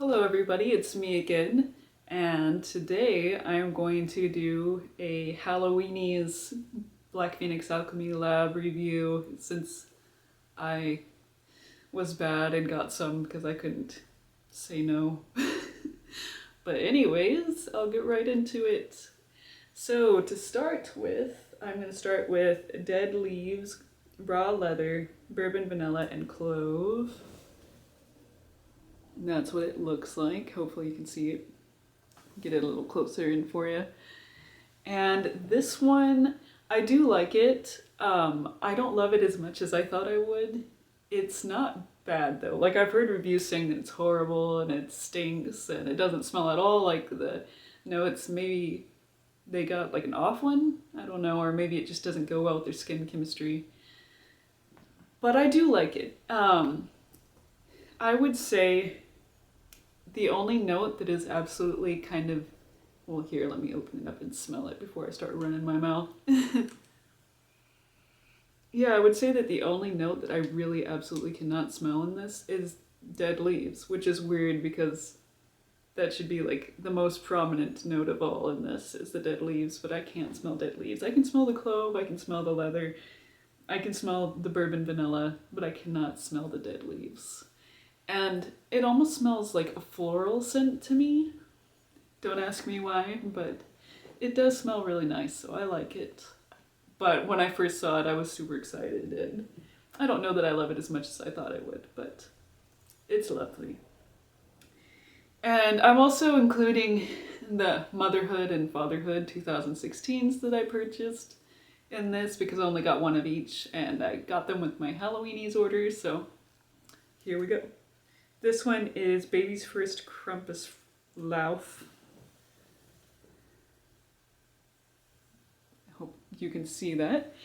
Hello everybody, it's me again, and today I am going to do a Halloweenies Black Phoenix Alchemy Lab review since I was bad and got some because I couldn't say no. But anyways, I'll get right into it. So to start with, I'm going to start with Dead Leaves, Raw Leather, Bourbon Vanilla, and Clove. And that's what it looks like. Hopefully you can see it. Get it a little closer in for you. And this one, I do like it. I don't love it as much as I thought I would. It's not bad though. Like I've heard reviews saying that it's horrible and it stinks and it doesn't smell at all like the notes. Maybe they got like an off one? I don't know. Or maybe it just doesn't go well with their skin chemistry. But I do like it. I would say the only note that is absolutely kind of, well here, let me open it up and smell it before I start running my mouth. Yeah, I would say that the only note that I really absolutely cannot smell in this is dead leaves, which is weird because that should be like the most prominent note of all in this is the dead leaves, but I can't smell dead leaves. I can smell the clove, I can smell the leather, I can smell the bourbon vanilla, but I cannot smell the dead leaves. And it almost smells like a floral scent to me. Don't ask me why, but it does smell really nice, so I like it. But when I first saw it, I was super excited, and I don't know that I love it as much as I thought I would, but it's lovely. And I'm also including the Motherhood and Fatherhood 2016s that I purchased in this because I only got one of each, and I got them with my Halloweenies orders, so here we go. This one is Baby's First Krampus Lauf. I hope you can see that.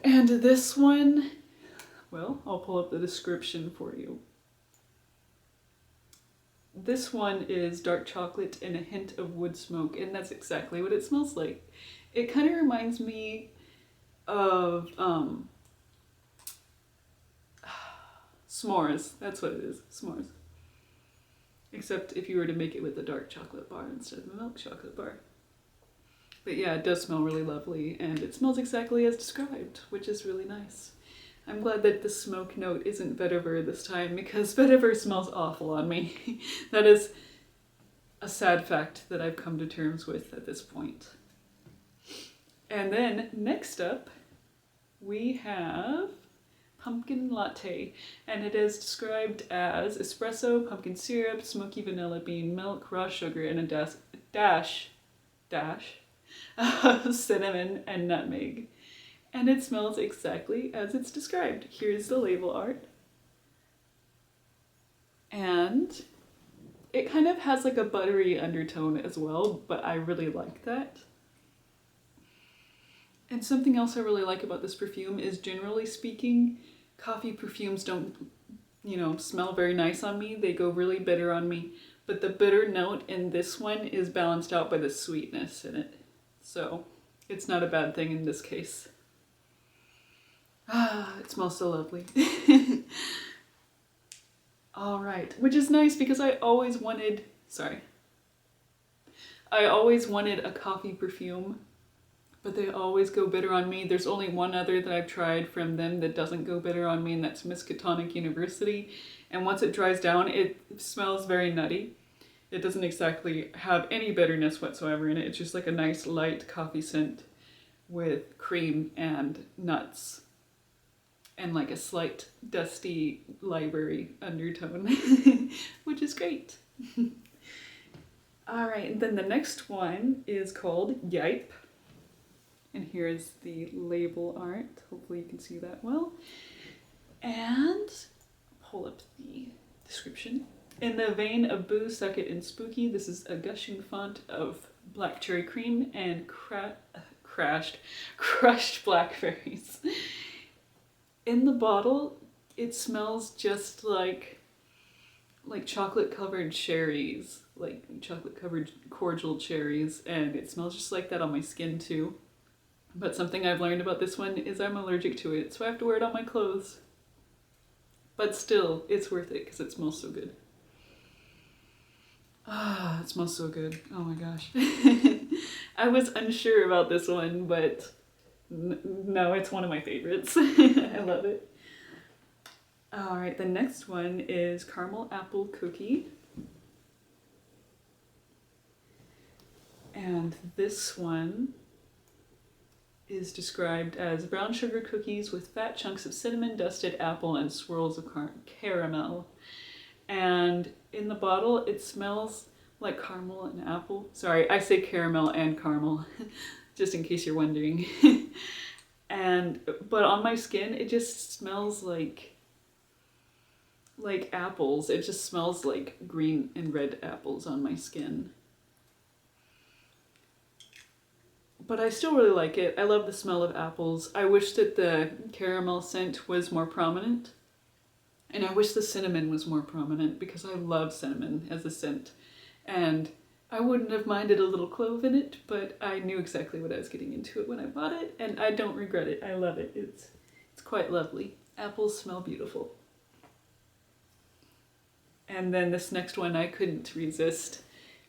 And this one, well, I'll pull up the description for you. This one is dark chocolate and a hint of wood smoke, and that's exactly what it smells like. It kind of reminds me of s'mores. That's what it is, s'mores. Except if you were to make it with a dark chocolate bar instead of a milk chocolate bar. But yeah, it does smell really lovely, and it smells exactly as described, which is really nice. I'm glad that the smoke note isn't vetiver this time, because vetiver smells awful on me. That is a sad fact that I've come to terms with at this point. And then next up, we have pumpkin latte, and it is described as espresso, pumpkin syrup, smoky vanilla bean milk, raw sugar, and a dash of cinnamon and nutmeg. And it smells exactly as it's described. Here's the label art. And it kind of has like a buttery undertone as well, but I really like that. And something else I really like about this perfume is, generally speaking, coffee perfumes don't, smell very nice on me. They go really bitter on me. But the bitter note in this one is balanced out by the sweetness in it. So it's not a bad thing in this case. Ah, it smells so lovely. All right, which is nice because I always wanted a coffee perfume, but they always go bitter on me. There's only one other that I've tried from them that doesn't go bitter on me, and that's Miskatonic University. And once it dries down, it smells very nutty. It doesn't exactly have any bitterness whatsoever in it. It's just like a nice light coffee scent with cream and nuts and like a slight dusty library undertone, which is great. All right, and then the next one is called Yipe. And here's the label art. Hopefully you can see that well. And pull up the description. In the vein of Boo, Suck It, and Spooky, this is a gushing font of black cherry cream and crushed blackberries. In the bottle, it smells just like chocolate covered cherries, like chocolate covered cordial cherries, and it smells just like that on my skin too. But something I've learned about this one is I'm allergic to it, so I have to wear it on my clothes. But still, it's worth it because it smells so good. Ah, it smells so good. Oh my gosh. I was unsure about this one, but no, it's one of my favorites. I love it. All right, the next one is caramel apple cookie. And this one is described as brown sugar cookies with fat chunks of cinnamon, dusted apple, and swirls of caramel. And in the bottle, it smells like caramel and apple. Sorry, I say caramel and caramel, just in case you're wondering. But on my skin, it just smells like apples. It just smells like green and red apples on my skin. But I still really like it. I love the smell of apples. I wish that the caramel scent was more prominent. And I wish the cinnamon was more prominent because I love cinnamon as a scent. And I wouldn't have minded a little clove in it, but I knew exactly what I was getting into it when I bought it, and I don't regret it. I love it. It's quite lovely. Apples smell beautiful. And then this next one I couldn't resist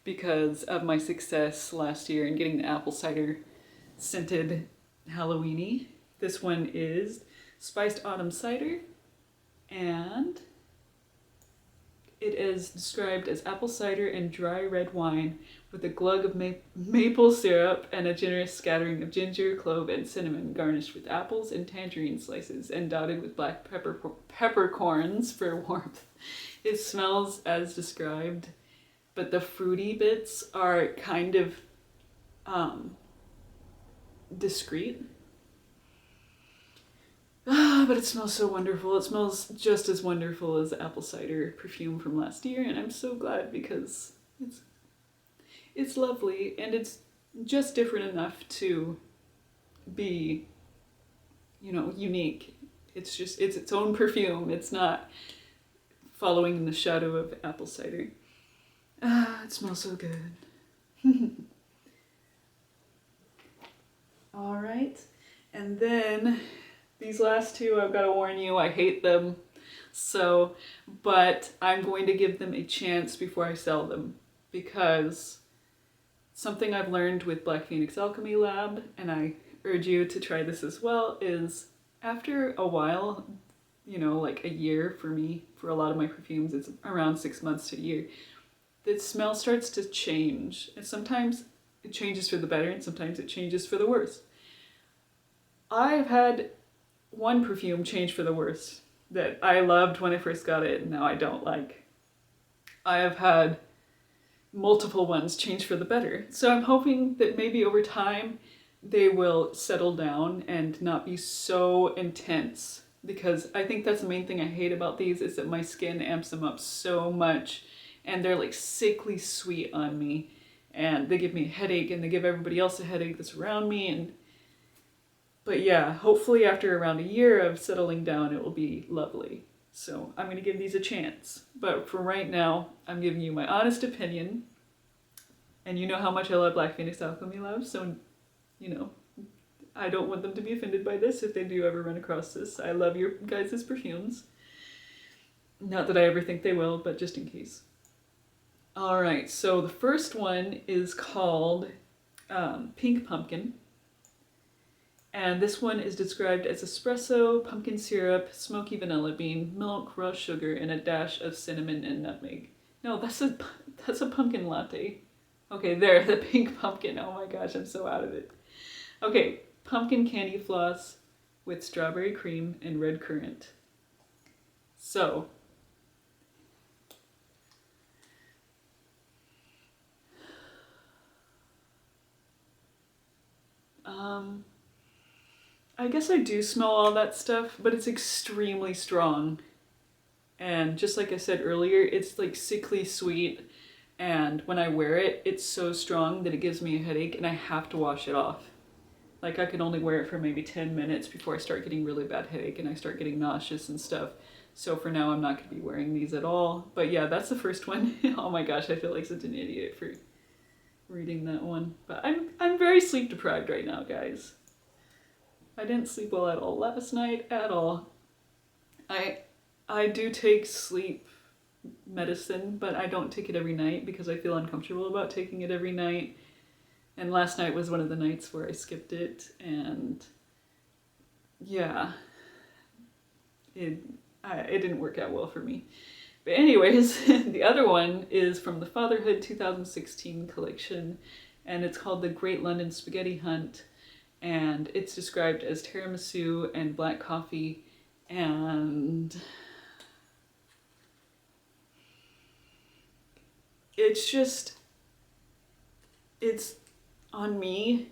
because of my success last year in getting the apple cider scented Halloweenie. This one is spiced autumn cider, and it is described as apple cider and dry red wine with a glug of maple syrup and a generous scattering of ginger, clove, and cinnamon, garnished with apples and tangerine slices and dotted with black peppercorns for warmth. It smells as described, but the fruity bits are kind of discreet. But it smells so wonderful. It smells just as wonderful as the apple cider perfume from last year, and I'm so glad because it's lovely and it's just different enough to be, unique. It's its own perfume. It's not following in the shadow of apple cider. It smells so good. All right, and then these last two, I've got to warn you, I hate them. But I'm going to give them a chance before I sell them, because something I've learned with Black Phoenix Alchemy Lab, and I urge you to try this as well, is after a while, like a year for me, for a lot of my perfumes, it's around 6 months to a year, the smell starts to change. And sometimes it changes for the better, and sometimes it changes for the worse. I've had one perfume change for the worse that I loved when I first got it and now I don't like. I have had multiple ones change for the better. So I'm hoping that maybe over time they will settle down and not be so intense, because I think that's the main thing I hate about these is that my skin amps them up so much and they're like sickly sweet on me and they give me a headache and they give everybody else a headache that's around me. But yeah, hopefully after around a year of settling down, it will be lovely. So I'm going to give these a chance. But for right now, I'm giving you my honest opinion. And you know how much I love Black Phoenix Alchemy Lab, so, I don't want them to be offended by this if they do ever run across this. I love your guys' perfumes. Not that I ever think they will, but just in case. All right, so the first one is called Pink Pumpkin. And this one is described as espresso, pumpkin syrup, smoky vanilla bean, milk, raw sugar, and a dash of cinnamon and nutmeg. No, that's a pumpkin latte. Okay, there, the pink pumpkin. Oh my gosh, I'm so out of it. Okay, pumpkin candy floss with strawberry cream and red currant. So, I guess I do smell all that stuff, but it's extremely strong. And just like I said earlier, it's like sickly sweet. And when I wear it, it's so strong that it gives me a headache and I have to wash it off. Like I can only wear it for maybe 10 minutes before I start getting really bad headache and I start getting nauseous and stuff. So for now, I'm not going to be wearing these at all. But yeah, that's the first one. Oh my gosh, I feel like such an idiot for reading that one. But I'm very sleep deprived right now, guys. I didn't sleep well at all last night, at all. I do take sleep medicine, but I don't take it every night because I feel uncomfortable about taking it every night. And last night was one of the nights where I skipped it, and yeah, it didn't work out well for me. But anyways, the other one is from the Fatherhood 2016 collection, and it's called the Great London Spaghetti Hunt, and it's described as tiramisu and black coffee, and it's on me,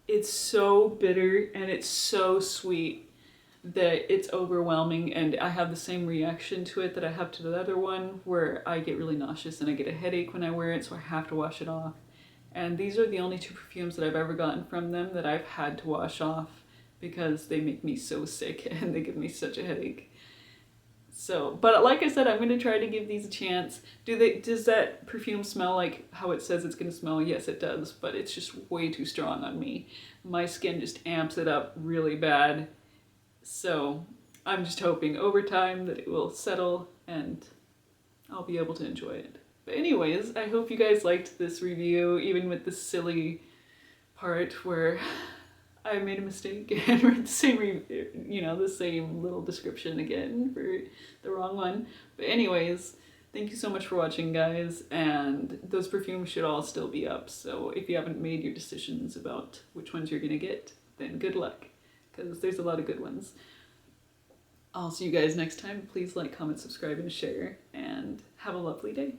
it's so bitter and it's so sweet that it's overwhelming, and I have the same reaction to it that I have to the other one, where I get really nauseous and I get a headache when I wear it, so I have to wash it off. And these are the only two perfumes that I've ever gotten from them that I've had to wash off because they make me so sick and they give me such a headache. So, but like I said, I'm going to try to give these a chance. Does that perfume smell like how it says it's going to smell? Yes, it does, but it's just way too strong on me. My skin just amps it up really bad. So I'm just hoping over time that it will settle and I'll be able to enjoy it. But anyways, I hope you guys liked this review, even with the silly part where I made a mistake and read the same, the same little description again for the wrong one. But anyways, thank you so much for watching, guys, and those perfumes should all still be up. So if you haven't made your decisions about which ones you're gonna get, then good luck, because there's a lot of good ones. I'll see you guys next time. Please like, comment, subscribe, and share, and have a lovely day.